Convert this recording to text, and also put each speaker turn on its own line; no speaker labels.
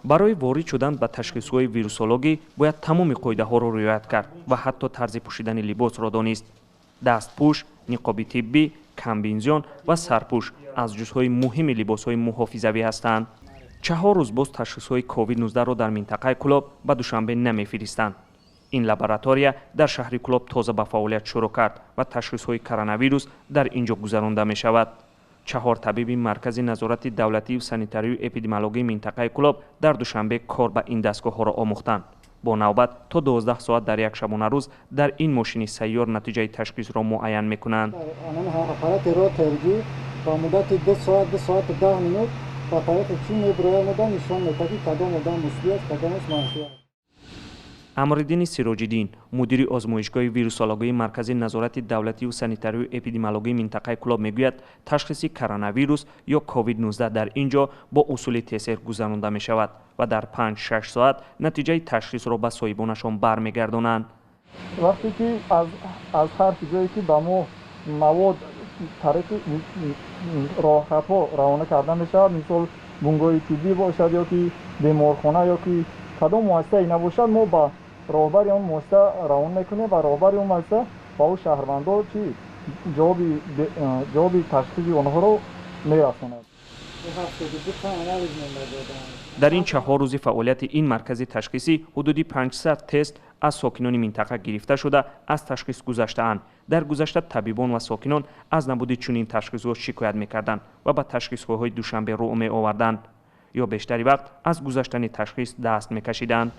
барои ворид шудан ба ташхисҳои вирусологӣ бояд тамоми қоидаҳоро riоят кард ва ҳатто тарзи пӯшидани либосро донист. дастпӯш, ниқоби тиббӣ, камбинзён ва сарпӯш аз ҷузъҳои муҳими либосҳои муҳофизавӣ ҳастанд. 4 рӯз боз ташхисҳои COVID-19-ро дар минтақаи Кӯлоб ба Душанбе намефиристанд. ин лаборатория дар шаҳри Кӯлоб тоза ба фаъолият шурӯъ кард ва ташхисҳои коронавирус дар ин ҷо гузаронда мешавад. 4 табиби маркази назорати давлатию санитарию эпидемиологии минтақаи Кӯлоб дар Душанбе кор ба ин дастгоҳҳоро омӯхтанд. бо навбат то 12 соат дар як шабона рӯз дар ин мошини сайёр натиҷаи ташхисро муайян мекунанд.
аппаратро терҷӣ ба муддати 2 соат 10 минут ба тарафи чӣ меброя мудан нишон метавад ки кадом одам мусбӣ аст, кадомаш манфӣ аст.
амриддини сироҷиддин, мудири озмоишгоҳи вирусологии маркази назорати давлатию санитарию эпидемиологии минтақаи Кӯлоб мегӯяд, ташхиси коронавирус ё COVID-19 дар ин ҷо бо усули ТСР гузаронда мешавад ва дар 5-6 соат натиҷаи ташхисро ба соҳибонашон бармегардонанд.
вақте ки аз ҳар ҷое ки ба мо мавод тариқи роҳхатҳо равона карда мешавад, мисол бунгоҳи тиббӣ бошад ё ки беморхона ё ки кадом муассисае набошад, мо ба роҳбари он муассиса равона мекунем ва роҳбари он муассиса ба ӯ шаҳрвандо чи ҷавоби ташхиси онҳоро мерасонад.
дар ин 4 рӯзи фаъолияти ин маркази ташхисӣ ҳудуди 500 тест аз сокинони минтақа гирифта шуда аз ташхис гузаштаанд. дар гузашта табибон ва сокинон аз набуди чунин ташхисҳо шикоят мекарданд ва ба ташхисгоҳҳои Душанбе рӯ меоварданд ё бештари вақт аз гузаштани ташхис даст мекашиданд.